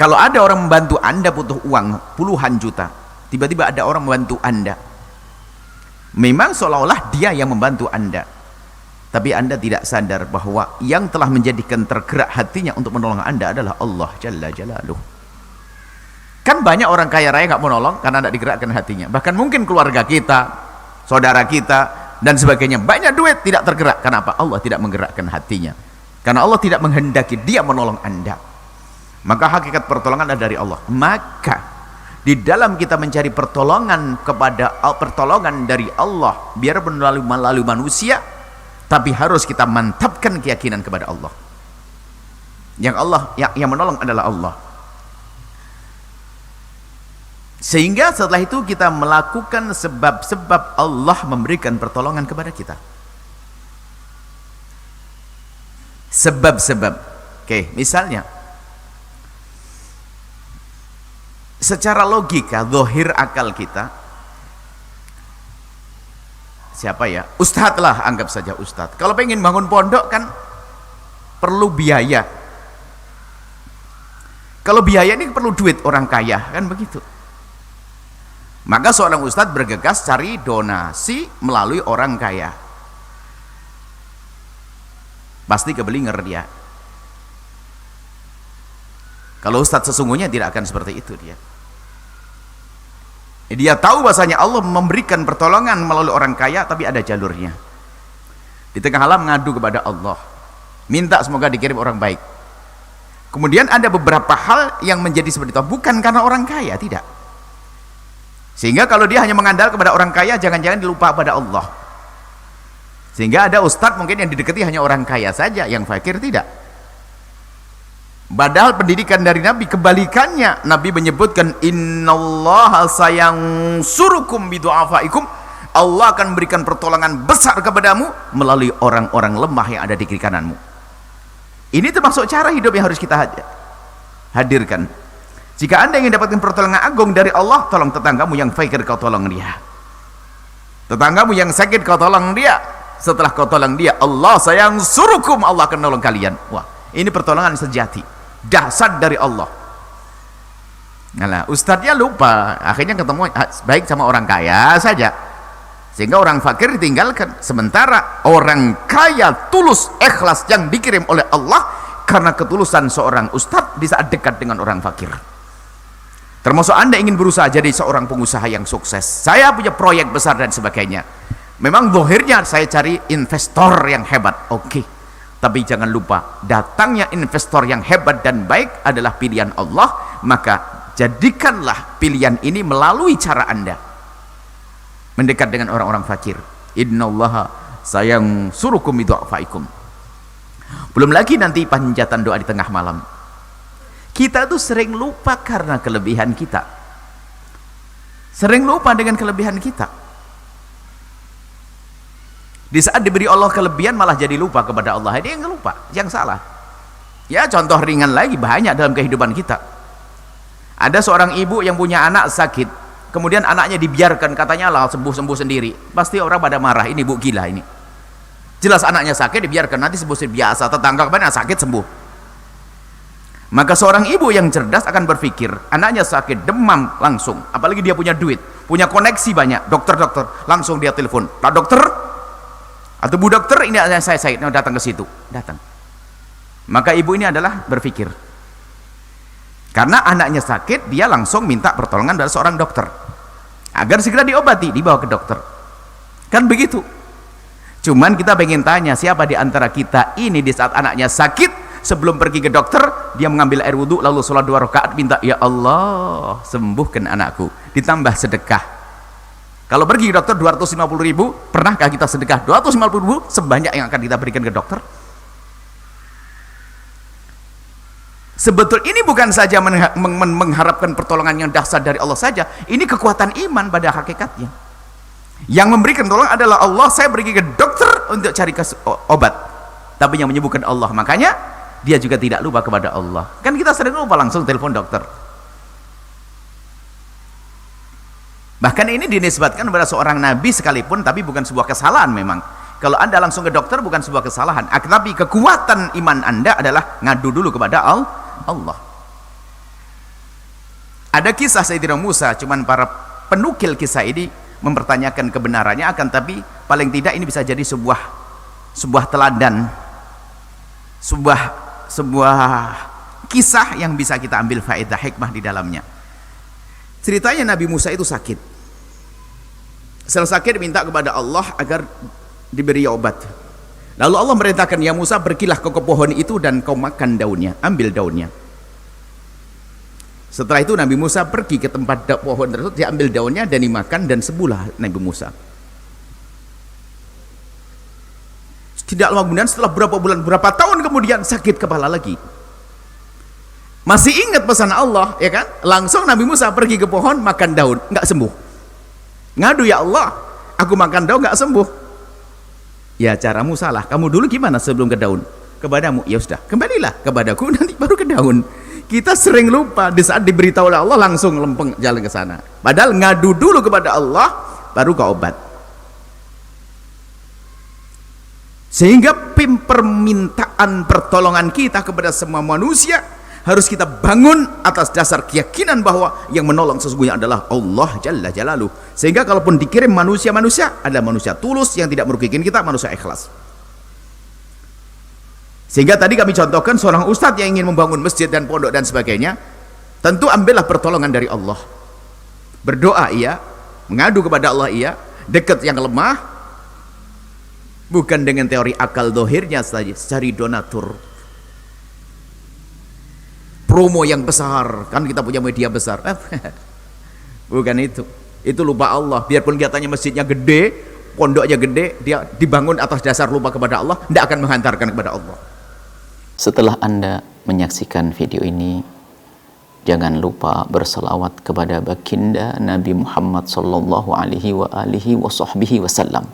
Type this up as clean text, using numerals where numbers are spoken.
Kalau ada orang membantu Anda butuh uang puluhan juta, tiba-tiba ada orang membantu Anda, memang seolah-olah dia yang membantu Anda, tapi Anda tidak sadar bahwa yang telah menjadikan tergerak hatinya untuk menolong Anda adalah Allah Jalla Jalaluh. Kan banyak orang kaya raya nggak mau nolong karena tidak digerakkan hatinya. Bahkan mungkin keluarga kita, saudara kita dan sebagainya, banyak duit tidak tergerak. Kenapa? Allah tidak menggerakkan hatinya, karena Allah tidak menghendaki dia menolong Anda. Maka hakikat pertolongan adalah dari Allah. Maka di dalam kita mencari pertolongan dari Allah, biar melalui manusia, tapi harus kita mantapkan keyakinan kepada Allah. Yang menolong adalah Allah. Sehingga setelah itu kita melakukan sebab-sebab Allah memberikan pertolongan kepada kita. Sebab-sebab. Oke, misalnya secara logika, zahir akal kita, siapa ya? Ustadz lah, anggap saja ustadz. Kalau pengen bangun pondok kan perlu biaya. Kalau biaya ini perlu duit orang kaya, kan begitu. Maka seorang ustadz bergegas cari donasi melalui orang kaya. Pasti kebelinger dia. Kalau ustadz sesungguhnya tidak akan seperti itu dia. Dia tahu bahasanya Allah memberikan pertolongan melalui orang kaya, tapi ada jalurnya. Di tengah malam ngadu kepada Allah, minta semoga dikirim orang baik. Kemudian ada beberapa hal yang menjadi seperti itu, bukan karena orang kaya, tidak. Sehingga kalau dia hanya mengandalkan kepada orang kaya, jangan-jangan dilupa pada Allah. Sehingga ada ustadz mungkin yang didekati hanya orang kaya saja, yang fakir tidak. Padahal pendidikan dari Nabi kebalikannya. Nabi menyebutkan innallaha sayansurukum bidu'afaikum. Allah akan memberikan pertolongan besar kepadamu melalui orang-orang lemah yang ada di kiri kananmu. Ini termasuk cara hidup yang harus kita hadirkan. Jika Anda ingin dapatkan pertolongan agung dari Allah, tolong tetanggamu yang fakir kau tolong dia. Tetanggamu yang sakit kau tolong dia. Setelah kau tolong dia, Allah sayansurukum, Allah akan nolong kalian. Wah, ini pertolongan sejati, dahsyat dari Allah. Nah, ustadznya lupa, akhirnya ketemu baik sama orang kaya saja, sehingga orang fakir ditinggalkan. Sementara orang kaya tulus ikhlas yang dikirim oleh Allah karena ketulusan seorang ustadz di saat dekat dengan orang fakir. Termasuk Anda ingin berusaha jadi seorang pengusaha yang sukses, saya punya proyek besar dan sebagainya, memang zahirnya saya cari investor yang hebat, oke. Tapi jangan lupa, datangnya investor yang hebat dan baik adalah pilihan Allah. Maka jadikanlah pilihan ini melalui cara Anda mendekat dengan orang-orang fakir. Innallaha sayansurukum bidu'afaikum. Belum lagi nanti panjatan doa di tengah malam. Kita tuh sering lupa karena kelebihan kita, sering lupa dengan kelebihan kita. Di saat diberi Allah kelebihan malah jadi lupa kepada Allah. Ini yang lupa, yang salah. Ya, contoh ringan lagi banyak dalam kehidupan kita. Ada seorang ibu yang punya anak sakit, kemudian anaknya dibiarkan, katanya lah sembuh-sembuh sendiri. Pasti orang pada marah, ini ibu gila ini. Jelas anaknya sakit dibiarkan, nanti sembuh biasa, tetangga kemana sakit sembuh. Maka seorang ibu yang cerdas akan berpikir, anaknya sakit demam langsung, apalagi dia punya duit, punya koneksi banyak, dokter-dokter, langsung dia telepon, Pak dokter atau Bu dokter, ini saya datang ke situ, datang. Maka ibu ini adalah berpikir, karena anaknya sakit, dia langsung minta pertolongan dari seorang dokter agar segera diobati, dibawa ke dokter. Kan begitu. Cuman kita pengen tanya, siapa di antara kita ini di saat anaknya sakit, sebelum pergi ke dokter, dia mengambil air wudhu lalu sholat 2 rakaat, minta, ya Allah sembuhkan anakku, ditambah sedekah. Kalau pergi ke dokter 250.000, pernahkah kita sedekah 250.000 sebanyak yang akan kita berikan ke dokter? Sebetul ini bukan saja mengharapkan pertolongan yang dahsyat dari Allah saja, ini kekuatan iman pada hakikatnya. Yang memberikan tolong adalah Allah. Saya pergi ke dokter untuk cari obat, tapi yang menyembuhkan Allah. Makanya dia juga tidak lupa kepada Allah. Kan kita sering lupa langsung telepon dokter. Bahkan ini dinisbatkan kepada seorang nabi sekalipun, tapi bukan sebuah kesalahan memang. Kalau Anda langsung ke dokter bukan sebuah kesalahan, tapi kekuatan iman Anda adalah ngadu dulu kepada Allah. Ada kisah Sayyidina Musa, cuman para penukil kisah ini mempertanyakan kebenarannya, akan tapi paling tidak ini bisa jadi sebuah teladan, sebuah kisah yang bisa kita ambil faedah hikmah di dalamnya. Ceritanya Nabi Musa itu sakit. Setelah sakit minta kepada Allah agar diberi obat. Lalu Allah merintahkan, ya Musa, pergilah ke pohon itu dan kau makan daunnya, ambil daunnya. Setelah itu Nabi Musa pergi ke tempat pohon tersebut, dia ambil daunnya dan dimakan, dan sembuhlah Nabi Musa. Tidak lama kemudian, setelah berapa tahun kemudian, sakit kepala lagi. Masih ingat pesan Allah, ya kan? Langsung Nabi Musa pergi ke pohon, makan daun, nggak sembuh. Ngadu, ya Allah, aku makan daun nggak sembuh. Ya caramu salah. Kamu dulu gimana sebelum ke daun? Kepadamu, ya sudah, kembalilah kepadaku, nanti baru ke daun. Kita sering lupa, di saat diberitahu oleh Allah langsung lempeng jalan ke sana. Padahal ngadu dulu kepada Allah, baru ke obat. Sehingga permintaan pertolongan kita kepada semua manusia harus kita bangun atas dasar keyakinan bahwa yang menolong sesungguhnya adalah Allah Jalla Jalaluh. Sehingga kalaupun dikirim manusia-manusia, adalah manusia tulus yang tidak merugikan kita, manusia ikhlas. Sehingga tadi kami contohkan seorang ustadz yang ingin membangun masjid dan pondok dan sebagainya, tentu ambillah pertolongan dari Allah. Berdoa iya, mengadu kepada Allah iya, dekat yang lemah, bukan dengan teori akal dohirnya saja, cari donatur, promo yang besar, kan kita punya media besar. Bukan itu lupa Allah. Biarpun katanya masjidnya gede, pondoknya gede, dia dibangun atas dasar lupa kepada Allah, tidak akan menghantarkan kepada Allah. Setelah Anda menyaksikan video ini, jangan lupa berselawat kepada baginda Nabi Muhammad sallallahu alaihi wa alihi wa sahbihi wasallam.